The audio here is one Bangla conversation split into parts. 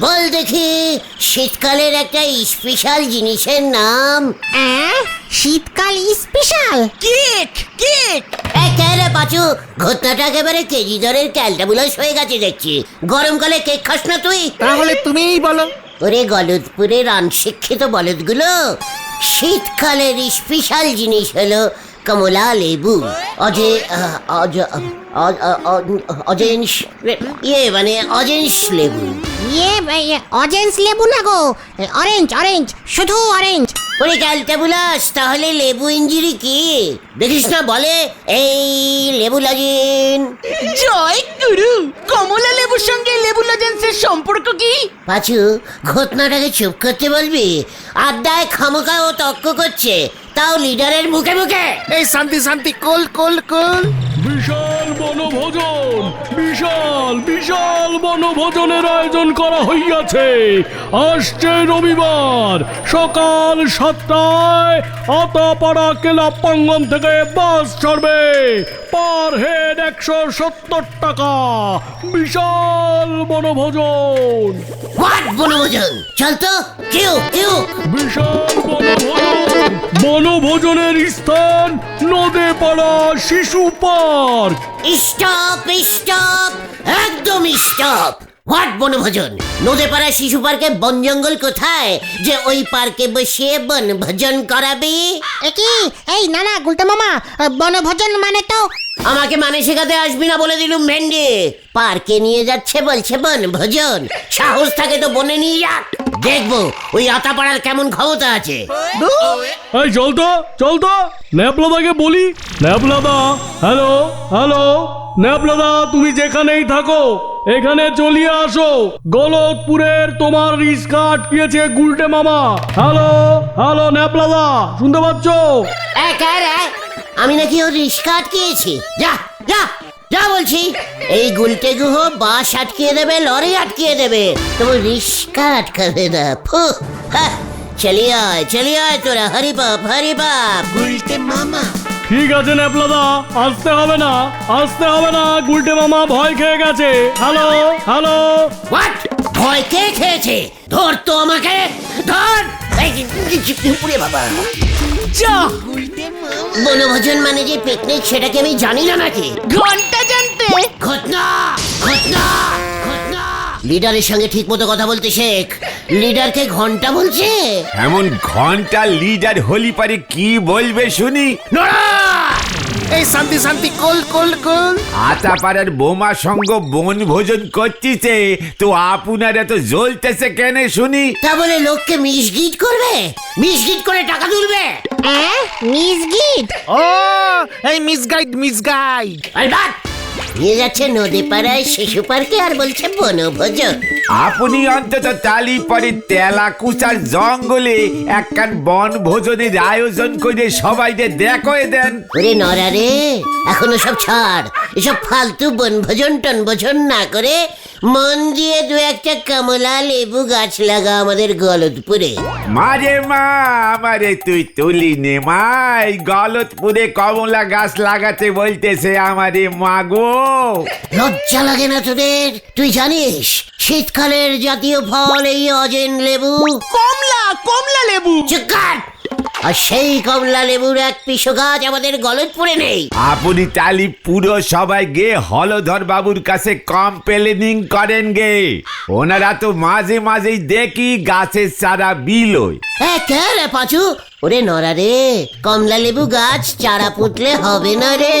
বল দেখি শীতকালের একটা স্পেশাল জিনিসের নাম। শীতকাল স্পেশাল কেক কেক একেবারে পাচু, ঘটনাটা একেবারে কেজি দরের ক্যালটাবুলাস হয়ে গেছে দেখছি। গরমকালে কেক খাস না তুই? তাহলে তুমিই বলো। ওরে গলদপুরের অনশিক্ষিত বলদগুলো, শীতকালের স্পেশাল জিনিস হলো কমলা লেবু। অজেন্স মানে অজেন্স লেবু। অরেঞ্জ লেবু না গো, অরেঞ্জ অরেঞ্জ, শুধু অরেঞ্জ। ওরে ক্যালটাবুলাস, তাহলে লেবু ইঞ্জিরি কি দেখিস না? বলে এই লেবু লজেন। জয় গুরু, কমলা লেবুর সঙ্গে লেবু লজেন্সের সম্পর্ক কি? পাচু, ঘটনাটাকে চুপ করতে বলবি? আড্ডায় খামোকা ও তর্ক করছে, তাও লিডারের মুখে মুখে। এই শান্তি শান্তি, কোল কোল কোল। বিশাল বনভোজন, বিশাল বিশাল বনভোজনের আয়োজন করা হইয়াছে। আসছে রবিবার সকাল 7টায় আতাপাড়া ক্লাব প্রাঙ্গণ থেকে বাস ছাড়বে। পার হেড 170 টাকা। বিশাল বনভোজন। হোয়াট বনভোজন? চল তো, কেউ কেউ। বিশাল বনভোজন। বনভোজনের স্থান নদেপাড়া শিশু পার্ক। স্টপ স্টপ, একদম স্টপ। হোয়াট বনভোজন? নদীপাড়া শিশু পার্কে বন জঙ্গল কোথায় যে ওই পার্কে বসে বনভোজন করাবি? কি এই না না গুলটা মামা, বনভোজন মানে তো আমাকে মানে শেখাতে আসবি না বলে দিলুম ভেন্ডি। পার্কে নিয়ে যাচ্ছে বলছে বনভোজন, সাহস থাকে তো বনে নিয়ে যাক, দেখবো ওই আতাপাড়ার কেমন ক্ষমতা আছে। এই চল তো ন্যাপলাদাকে বলি। ন্যাপলাদা, হ্যালো হ্যালো, ন্যাপলাদা তুমি যেখানেই থাকো এখানে চলিয়ে আসো। গলতপুরের তোমার রিস্কা আটকিয়েছে গুলটে মামা। হ্যালো হ্যালো ন্যাপলাদা, শুনতে পাচ্ছ? আমি নাকি ওর রিস্কা আটকিয়েছি? যা যা যা বলছি। এই গুলটে গুহ বাস আটকিয়ে দেবে, লরি আটকিয়ে দেবে, তবু রিস্কা আটকাবে না। ফু, হ্যাঁ, চলিয়ে আয় তোরা, হরি বাপ হরি বাপ। গুলটে মামা। ঠিক আছে ন্যাপলাদা, আসতে হবে না, গুলটে মামা ভয় খেয়ে গেছে। Hello hello. হোয়াট? ভয় কে খেয়েছে? ধর তো আমাকে, ধর। উরে বাবা, যা বনভোজন মানে যে পিকনিক সেটাকে আমি জানি না নাকি? ঘন্টা জানতে। ঘটনা ঘটনা ঘটনা। লিডারের সঙ্গে ঠিক মতো কথা বলতে শেখ। লিডারকে ঘন্টা বলছে? এমন ঘন্টা লিডার হলি পারে কি বলবে শুনি? এই শান্তি শান্তি, কোল কোল কোল। আতাপাড়ার বোমা সঙ্গ বনভোজন করতেছে তো আপনারা তো জ্বলতেছে কেন শুনি? তা বলে লোককে মিসগিট করবে? মিসগিট করে টাকা তুলবে? মিসগিট। ও এই মিসগাইড মিসগাইড। আর বাদ, নিয়ে যাচ্ছে নদীপাড়ায় শিশু পার্কে আর বলছে বনভোজন। আপনি অন্তত তালি পরে তেলাকুচার জঙ্গলে একখান বনভোজনের আয়োজন করে সবাইকে দেখয়ে দেন। ওরে নরা রে, এখনো সব ছাড়। এসব ফালতু বনভোজন টনভোজন না করে মন দিয়ে দু একটা কমলা লেবু গাছ লাগা আমাদের গলতপুরে। মারে মা, আমারে তুই তুলি নে মাই, গলতপুরে কমলা গাছ লাগাতে বলতেছে আমারে মা গো। লজ্জা লাগে না তোদের? তুই জানিস শীতকালের জাতীয় ফল এই অজেন লেবু? কমলা লেবু। চিৎকার! আর সেই কমলা লেবুর এক পিসও গাছ আমাদের গলতপুরে নেই। আপনি তালি পুরো সবাই গে হলধর বাবুর কাছে কমপ্লেনিং করেন গে। ওনারা তো মাঝে মাঝেই দেখি গাছের চারা বিলোয়। কে রে পাচু? ওরে নরা রে, কমলা লেবু গাছ চারা পুঁতলে হবে না রে।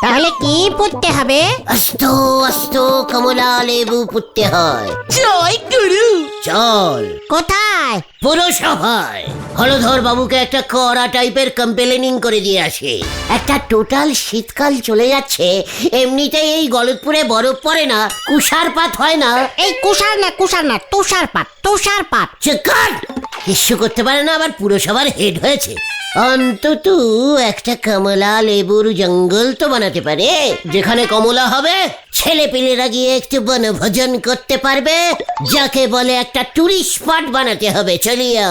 তাহলে কি পুঁততে হবে? আস্ত আস্ত কমলা লেবু পুঁততে হয়। জয় গুরু। চল কোথায়? পুরসভায় হলধর বাবুকে একটা কড়া টাইপের কমপ্লেনিং করে দিয়ে আসে। একটা টোটাল শীতকাল চলে যাচ্ছে, এমনিতেই এই গলতপুরে বরফ পড়ে না, কুষারপাত হয় না। এই কুষার না তুষারপাত, তুষারপাত। চিৎকার! কিছু করতে পারে না, আবার পুরসভার হেড হয়েছে। অন্তত একটা কমলা লেবুর জঙ্গল তো বানাতে পারে, যেখানে কমলা হবে ছেলে পেলেরা গিয়ে একটু বনভোজন করতে পারবে। যাকে বলে একটা টুরিস্ট স্পট বানাতে হবে। চলিয়ে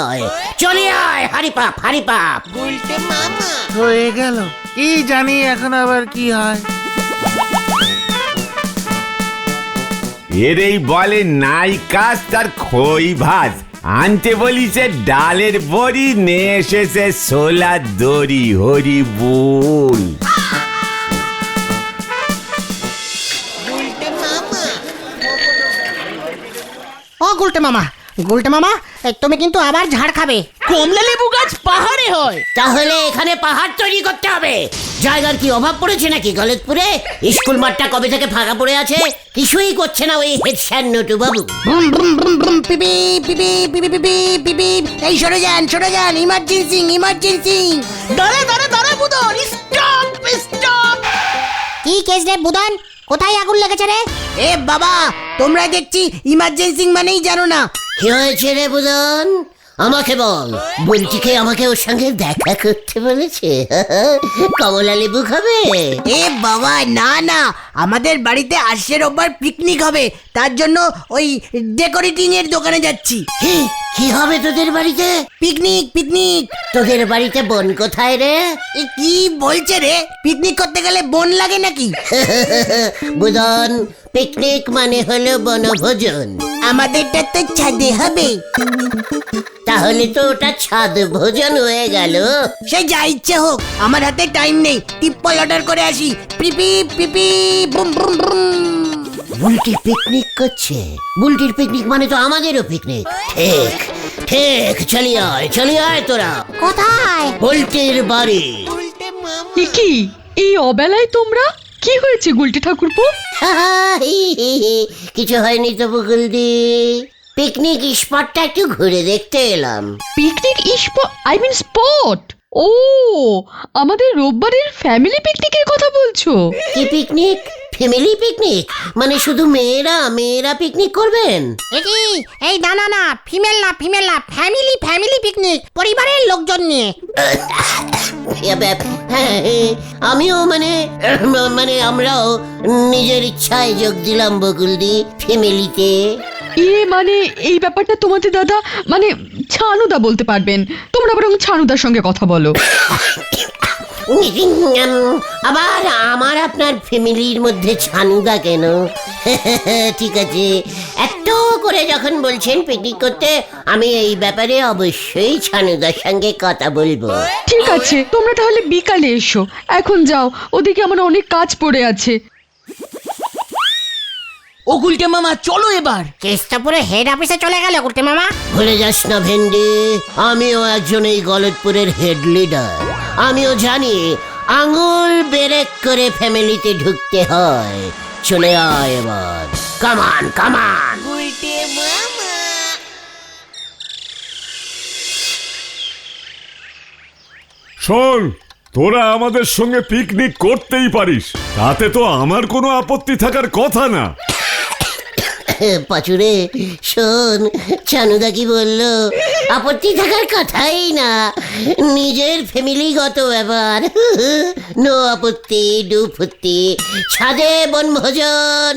আয় হারিপাপ হারিপাপ। গুলটে মামা। হয়ে গেল, কি জানি এখন আবার কি হয়। এরেই বলে নাই কাজ তার খই ভাজ। আনতে বলিছে ডালের বড়ি, নিয়ে এসেছে সোলার দড়ি। হরি বল। ও গুলটে মামা, গুলটে মামা, তুমি কিন্তু আবার ঝাড় খাবে। কমলা লেবু গাছ পাহাড়ে হয়। তাহলে এখানে পাহাড় তৈরি করতে হবে। জায়গার কি অভাব পড়েছে নাকি গলতপুরে? স্কুল মাঠটা কবে থেকে ফাঁকা পড়ে আছে, কিছুই করছে না ওই হেড স্যার নটু বাবু। ব্রুম ব্রুম ব্রুম ব্রুম, পিপি পিপি পিপি পিপি পিপি। এই সরে যান, ইমার্জেন্সি ইমার্জেন্সি। দাঁড়া দাঁড়া দাঁড়া বুদন, স্টপ স্টপ। কি কেস রে বুদন, কোথায় আগুন লেগেছে রে? এ বাবা, তোমরা দেখছি ইমার্জেন্সি মানেই জানো না। কি হয়েছে রে বুদন, আমাকে বল। বলটিকে আমাকে ওর সঙ্গে দেখা করতে বলেছে। কমলা লেবু খাবে? এ বাবা না না, আমাদের বাড়িতে আসছে রোববার পিকনিক হবে, তার জন্য ওই ডেকোরেটিং এর দোকানে যাচ্ছি। কি হবে তোদের বাড়িতে? Picnic picnic. তোদের বাড়িতে বোন কোথায় রে? এ কি বলছে রে, পিকনিক করতে গেলে বোন লাগে নাকি? বুদন, পিকনিক মানে হলো বনভোজন। আমাদেরটা তো ছাদে হবে। তাহলে তো ওটা ছাদ ভোজন হয়ে গেল। সে যা ইচ্ছে হোক, আমার হাতে টাইম নেই, টিপ্পল অর্ডার করে আসি। পিপি পিপি বুম বুম বুম। বুলটি পিকনিক করছে? বুলটির পিকনিক মানে তো আমাদেরও পিকনিক। ঠিক ঠিক, চলি আয় তোরা। কোথায়? বুলটির বাড়ি। কি এই অবেলায় তোমরা? কি হয়েছে গুলটে ঠাকুরপো? কিছু হয়নি তো বকুলদি, পিকনিক স্পটটা একটু ঘুরে দেখতে এলাম। Picnic spot? ও, আমাদের রোববারের ফ্যামিলি পিকনিকের কথা বলছো? কি পিকনিক? ফ্যামিলি পিকনিক মানে শুধু মেয়েরা পিকনিক করবেন? এই এই না না না, ফিমেল না, ফ্যামিলি পিকনিক, পরিবারের লোকজন নিয়ে। হ্যাঁ, আমিও মানে আমরাও নিজের ইচ্ছায় যোগ দিলাম বকুলদি ফ্যামিলিতে। মানে এই ব্যাপারটা তোমাদের দাদা মানে ছানুদা বলতে পারবেন। তোমরা বরং ছানুদার সঙ্গে কথা বলো। আবার আমার আপনার ফ্যামিলির মধ্যে ছানুদা কেন? ঠিক আছে, এত করে যখন বলছেন পিকনিক করতে, আমি এই ব্যাপারে অবশ্যই ছানুদার সঙ্গে কথা বলবো। ঠিক আছে, তোমরা তাহলে বিকালে এসো। এখন যাও, ওদিকে আমার অনেক কাজ পড়ে আছে। ও গুলটে মামা, চলো এবার। কেসটা পুরো হেড অফিসে চলে গেল গুলটে মামা। ভুলে যাস না ভেন্ডি, আমিও একজন এই গলতপুরের হেড লিডার। আমিও জানি আঙুল বেরেক করে ফ্যামিলিতে ঢুকতে হয়। চলে আয় এবার, কামান কামান। শোন, তোরা আমাদের সঙ্গে পিকনিক করতেই পারিস, তাতে তো আমার কোনো আপত্তি থাকার কথা না। পাচুরে শোন, চানুদা কি বললো? আপত্তি থাকার কথাই না, নিজের ফ্যামিলিগত ব্যাপার। নো আপত্তি, ডুফুত্তি, ছাদে বনভোজন।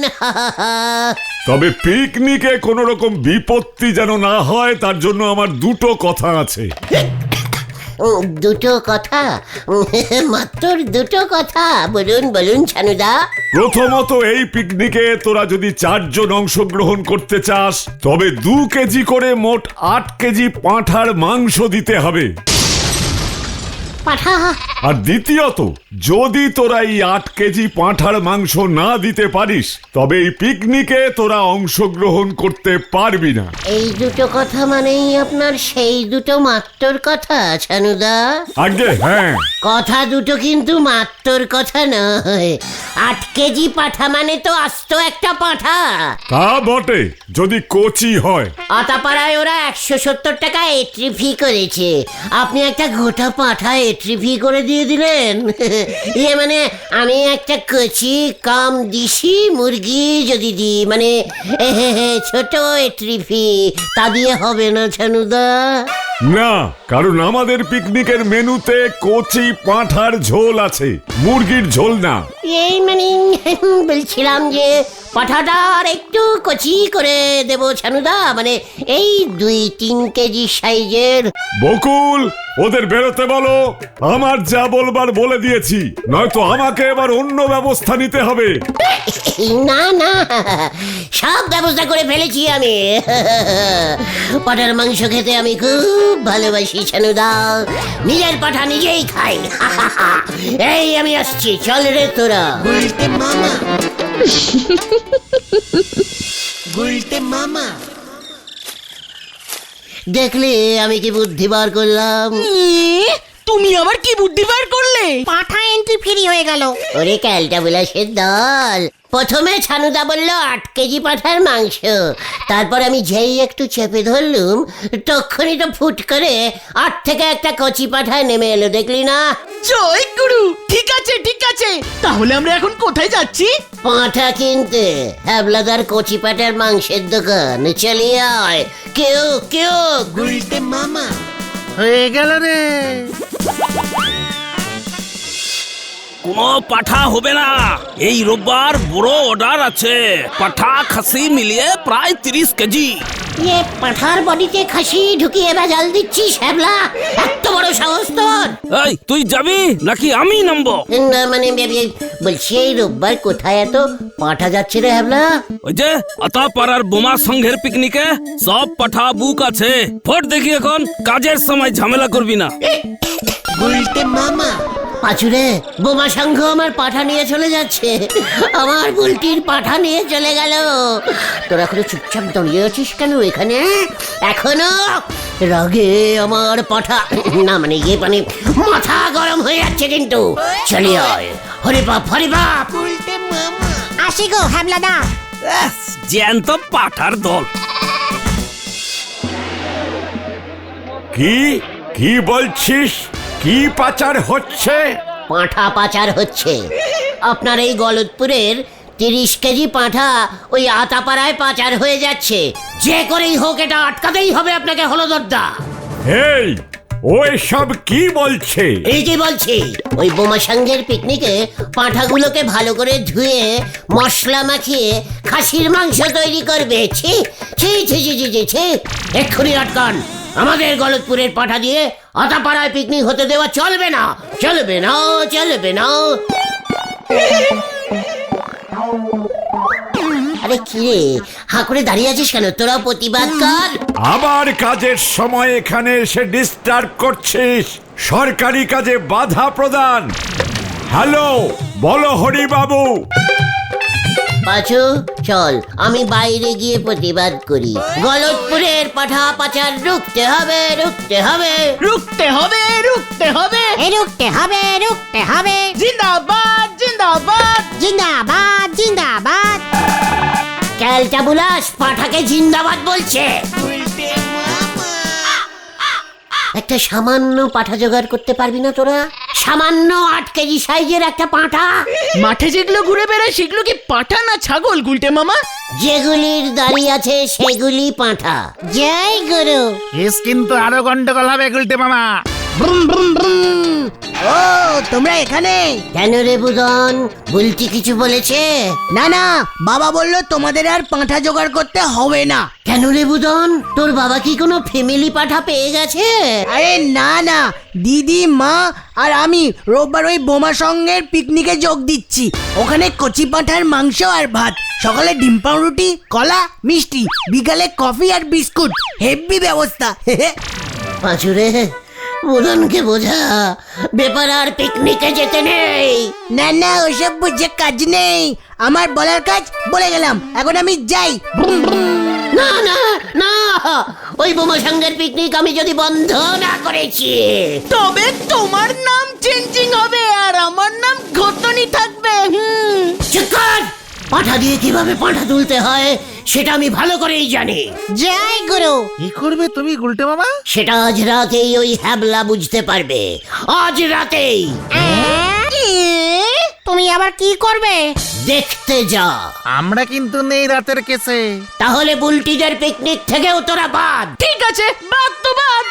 তবে পিকনিকে কোনো রকম বিপত্তি যেন না হয়, তার জন্য আমার দুটো কথা আছে। দুটো কথা? মাত্র দুটো কথা? বলুন ছানুদা। প্রথমত, এই পিকনিকে তোরা যদি 4 জন অংশগ্রহণ করতে চাস, তবে 2 কেজি করে মোট 8 কেজি পাঁঠার মাংস দিতে হবে। পাঠা। আর দ্বিতীয়ত, যদি তোরা এই 8 কেজি পাঁঠার মাংস না দিতে পারিস, তবে এই পিকনিকে তোরা অংশগ্রহণ করতে পারবি না। এই দুটো কথা মানেই আপনার সেই দুটো মাত্রর কথা ছানুদা? আগে হ্যাঁ, কথা দুটো কিন্তু মাত্রর কথা নয়। 8 কেজি পাঠা মানে তো আস্ত একটা পাঠা। তা বটে, যদি কচি হয়। আতাপাড়ায় ওরা 170 টাকা এন্ট্রি ফি করেছে, আপনি একটা গোটা পাঠা এন্ট্রি ফি করে দিয়ে দিলেন। মানে আমি একটা কচি কাম দিশি মুরগি যদি দিই, মানে ছোট এন্ট্রি ফি, তা দিয়ে হবে না ছানুদা। না, কারণ আমাদের পিকনিকের মেনুতে কচি পাঁঠার ঝোল আছে, মুরগির ঝোল না। এই মানে বলছিলাম যে পাঠাটা আর একটু কচি করে দেব ছানুদা, মানে এই 2-3 কেজি সাইজের। বকুল, ওদের বেরোতে বলো। আমার যা বলবার বলে দিয়েছি, নয়তো আমাকে এবার অন্য ব্যবস্থা নিতে হবে। না না, সব ব্যবস্থা করে ফেলেছি আমি। পাঠার মাংস খেতে আমি খুব ভালোবাসি ছানুদা, নিজের পাঠা নিজেই খাই। এই আমি আসছি, চল রে তোরা। গুলটে মামা গুলটে মামা দেখলি আমি কি বুদ্ধি বার করলাম? তুমি আবার কি বুদ্ধি বার করলে? পাঠা এন্ট্রি ফ্রি হয়ে গেল। ওরে ক্যালটা বিলাসের দল, প্রথমে ছানুদা বলল 8 কেজি পাঠার মাংস, তারপর আমি যেই একটু চেপে ধরলুম তখনই তো ফুট করে 8 থেকে একটা কচি পাঠা নেমে এলো, দেখলি না? জয় গুরু, ঠিক আছে ঠিক আছে, তাহলে আমরা এখন কোথায় যাচ্ছি? পাঁঠা কিনতে হ্যাবলাদার কচি পাঠার মাংসের দোকান, চলিয়ে আয়। কেউ কেউ গুলটে মামা হয়ে গেল রে। কোনো পাঠা হবে না, এই রোববার বড় অর্ডার আছে। পাঠা খাসি মিলিয়ে প্রায় 30 কেজি। এ পাঠার বডিতে খাসি ঢুকিয়ে ভেজাল দিচ্ছিস হ্যাবলা? এত বড় সাহস তোর? এই তুই যাবি নাকি আমি নামবো? না মানে বলছি এই রোববার কোথায় এত পাঠা যাচ্ছে রে হ্যাবলা? ওই যে আতাপাড়ার বোমা সংঘের পিকনিকে সব পাঠা বুক আছে। ফট দেখি এখন, কাজের সময় ঝামেলা করবি না। গুলটে মামা পাঁচুরে, বোমা সংঘ আমার পাঠা নিয়ে চলে যাচ্ছে, আমার বুলটির পাঠা নিয়ে চলে গেল। তোরা এখনো চুপচাপ দাঁড়িয়ে আছিস কেন এখানে? এখনো রাগে আমার পাঠা না মানে মানে মাথা গরম হয়ে যাচ্ছে কিন্তু। চলে আয়, হরি বাপ হরি বাপ। গুলটে মামা আসি গো হ্যামলাদা। জ্যান্ত পাঠার দল। কি কি বলছিস? কি পাচার হচ্ছে? পাঁঠা পাচার হচ্ছে। আপনার এই গলতপুরের 30 কেজি পাঁঠা ওই আতাপাড়ায় পাচার হয়ে যাচ্ছে। যে করেই হোক এটা আটকাতেই হবে আপনাকে হলদরদা। এই ওই সব কি বলছে? এই যে বলছি, ওই বোমা সংঘের পিকনিকে পাঁঠাগুলোকে ভালো করে ধুয়ে মশলা মাখিয়ে খাসির মাংস তৈরি করবে। ছি ছি ছি ছি ছি ছি ছি, এক্ষুনি আটকান। আমাদের গলতপুরের পাঠা দিয়ে আতাপাড়ায় পিকনিক হতে দেওয়া চলবে না, চলবে না, চলবে না। আরে কি রে, হাঁ করে দাঁড়িয়ে আছিস কেন? তোরা প্রতিবাদ কর। আবার কাজের সময় এখানে এসে ডিস্টার্ব করছিস, সরকারি কাজে বাধা প্রদান। হ্যালো, বলো হরি বাবু। পাঁচু চল, আমি বাইরে গিয়ে প্রতিবাদ করি। গলতপুরের পাঠা পাচার রুখতে হবে, রুখতে হবে। রুখতে হবে রুখতে হবে, রুখতে হবে রুখতে হবে। জিন্দাবাদ জিন্দাবাদ। জিন্দাবাদ জিন্দাবাদ। ক্যালটা বুলাস পাঠাকে জিন্দাবাদ বলছে। একটা সামান্য পাঠা জোগাড় করতে পারবি না তোরা? সামান্য 8 কেজি সাইজের একটা পাঁঠা। মাঠে যেগুলো ঘুরে বেড়ায় সেগুলো কি পাঠা না ছাগল গুলটে মামা? যেগুলির দাড়ি আছে সেগুলি পাঁঠা। জয় গুরু। কেস কিন্তু আরো গন্ডগোল হবে গুলটে মামা। ব্রুম ব্রুম ব্রুম। ও তোমরা এখানে? কেন রে বুদন, বুলটি কিছু বলেছে? না না, বাবা বললো তোমাদের আর পাঁঠা জোগাড় করতে হবে না। কেন রে বুদন, তোর বাবা কি কোনো ফ্যামিলি পাঠা পেয়ে গেছে? আরে না না, দিদি মা আর আমি রোববার ওই বোমা সঙ্গের পিকনিকে যোগ দিচ্ছি। ওখানে কচি পাঁঠার মাংস আর ভাত, সকালে ডিম পাউরুটি, কলা, মিষ্টি, বিকালে কফি আর বিস্কুট। হেভি ব্যবস্থা। পাঁচুরে, বুদনকে বোঝা ব্যাপার আর পিকনিকে যেতে নেই। না না, ওসব বুঝে কাজ নেই। আমার বলার কাজ বলে গেলাম, এখন আমি যাই। ব্রুম ব্রুম। না না না, ওই বোমা সঙ্গের পিকনিক আমি যদি বন্ধ না করেছি, তবে তোমার নাম চেঞ্জিং হবে আর আমার নাম ঘটনি থাকবে। চুপ কর। পাঁঠা দিয়ে কিভাবে পাঁঠা তুলতে হয় সেটা আমি ভালো করেই জানি। জয় গুরু। কি করবে তুমি গুলটে মামা? সেটা আজ রাতেই ওই হ্যাবলা বুঝতে পারবে, আজ রাতেই। তুমি আবার কি করবে? দেখতে যা। আমরা কিন্তু নেই রাতের কেসে। তাহলে বুলটিদের পিকনিক থেকেও তোরা বাদ। ঠিক আছে, বাদ তো বাদ।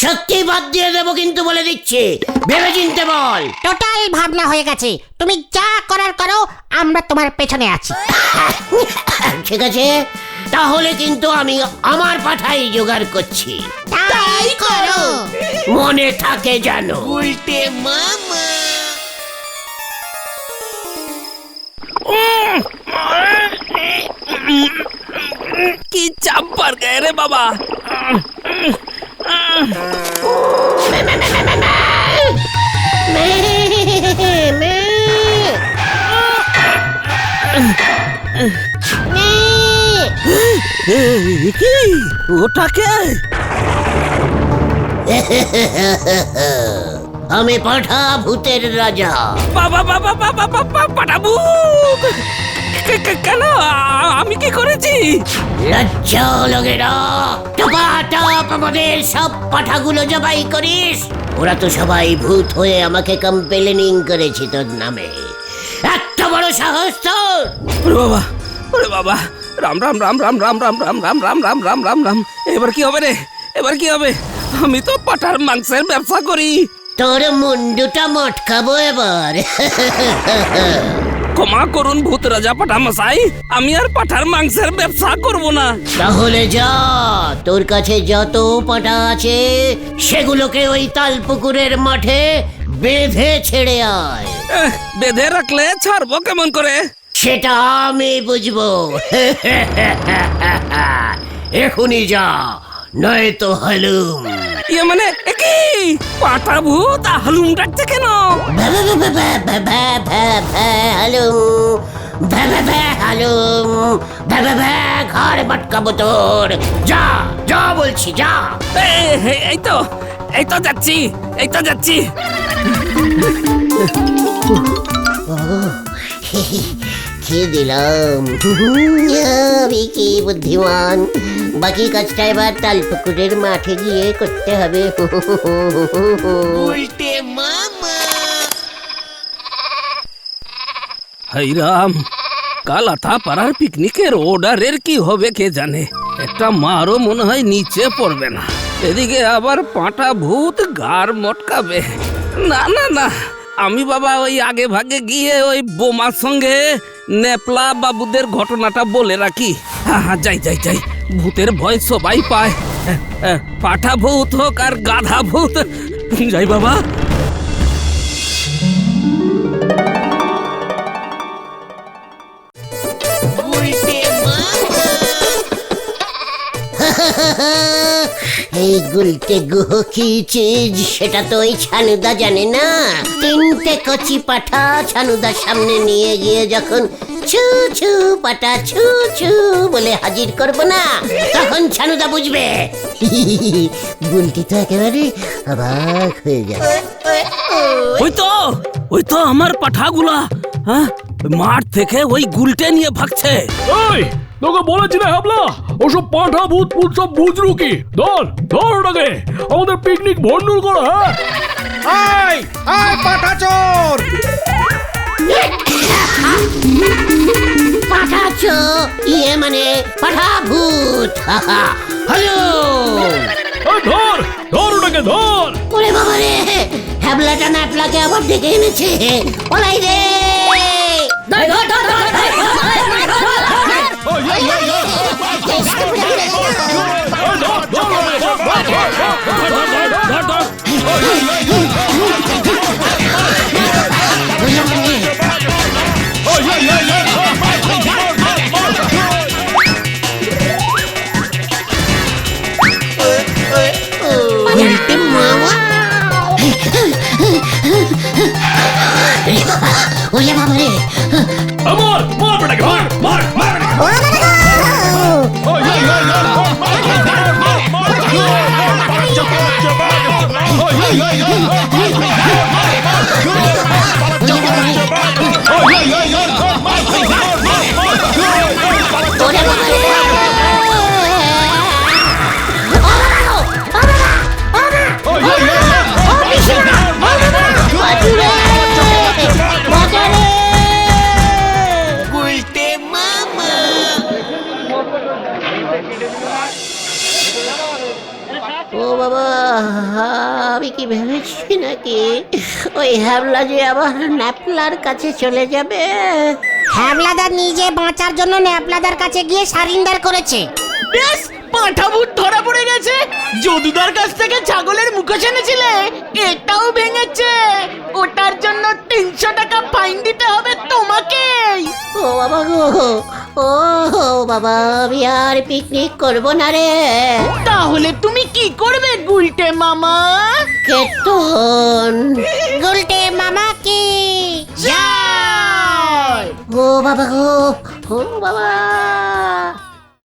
সত্যি বাদ দিয়ে দেবো কিন্তু বলে দিচ্ছি, ভেবে চিনতে বল। টোটাল ভাবনা হয়ে গেছে, তুমি যা করার করো, আমরা তোমার পেছনে আছি। ঠিক আছে, তাহলে কিন্তু আমি আমার পাঠাই জোগাড় করছি, তাই করো। মনে থাকে জানো। কি চাপ পড় গए রে বাবা। ওটাকে আমি পাঠা ভূতের রাজা। বাবা বাবা বাবা বাবা পাঠাবু কেন? আমি কি করেছি? লজ্জা লাগে না? টপাটপ আমাদের সব পাঠাগুলো জবাই করিস। ওরা তো সবাই ভূত হয়ে আমাকে কম্পেলেনিং করেছে তোর নামে। এত বড় সাহস তোর! ওরে বাবা, রাম রাম রাম রাম রাম রাম রাম রাম রাম রাম রাম রাম রাম। এবার কি হবে রে? এবার কি হবে? আমি তো পাঠার মাংসের ব্যবসা করি। তোর মুন্ডুটা মটকাবো এবার। ক্ষমা করুন ভূত রাজা পাঠা মশাই, আমি আর পাঠার মাংসের ব্যবসা করব না। তাহলে যা, তোর কাছে যত পাঠা আছে সেগুলোকে ওই তালপুকুরের মাঠে বেঁধে ছেড়ে আয়। বেঁধে রাখলে ছাড়বো কেমন করে? সেটা আমি বুঝবো। এখনই যা, নয়তো হালুম। ইয়ে মানে কি? পাঠা ভূত হালুম ডাকছে কেন? ঘর বাটকাবো তোর। যা যা বলছি, যা। এই তো যাচ্ছি, এই তো যাচ্ছি। খেয়ে দিলাম। আমি কি বুদ্ধিমান। বাকি কাজটা এবার তালপুকুরের মাঠে গিয়ে করতে হবে। হাই রাম, কাল আতা পাড়ার পিকনিকের অর্ডারের কি হবে কে জানে। একটা মারও মনে হয় নিচে পড়বে না, এদিকে আবার পাঁটা ভূত গার মটকাবে। না না না, আমি বাবা ওই আগে ভাগে গিয়ে ওই বোমার সঙ্গে নেপলা বাবুদের ঘটনাটা বলে রাখি। হ্যাঁ যাই যাই যাই, ভূতের ভয় সবাই পায়, পাঠা ভূত হোক আর গাধা ভূত। যাই বাবা। এই গুলটে গুহ কি চিজ সেটা তো ওই ছানুদা জানে না। তিনটে কচি পাঠা ছানুদার সামনে নিয়ে গিয়ে যখন ছু ছু পাটা ছু ছু বলে হাজির করব না, তখন ছানুদা বুঝবে। গুলটি তো একেবারে অবাক হয়ে যাবে। ওই তো আমার পাঠাগুলা, হ্যাঁ, মাঠ থেকে ওই গুলটে নিয়ে ভাগছে। এই তোকে বলেছি না হাবলা, ওসব পাঁঠা ভূত ভূত সব বুঝলু কি? ধর ধর ওটাকে, আমাদের পিকনিক ভন্ডুল করা। আয় আয় পাঠা চোর! পাঠা ইয়ে মানে পাঠা ভূত। হ্যালো, ধর ধর ওটাকে ধর। ওরে বাবা রে, হ্যাবলাটা ন্যাপলাকে আবার ডেকে এনেছে। ওলাই রে, ধর ধর ধর ধর মার মার বেটাকে, মার মার মার। ও বাবা, আমি কি ভেবেছি নাকি ওই হ্যাবলা যে আবার ন্যাপলার কাছে চলে যাবে? হ্যাবলাদার নিজে বাঁচার জন্য ন্যাপলাদার কাছে গিয়ে সারিন্ডার করেছে। বেশ, পাঁঠা ভূত ধরা পড়ে গেছে। যদুদার কাছ থেকে ছাগলের মুখোশ এনেছিলে, এটাও ভেঙেছে। ওটার জন্য 300 টাকা ফাইন দিতে হবে তোমাকেই। ও বাবা গো, ও বাবা, আমি আর পিকনিক করব না রে। তাহলে তুমি কি করবে গুলটে মামা? কেতন, গুলটে মামা কি জয়! ও বাবা গো, ও বাবা।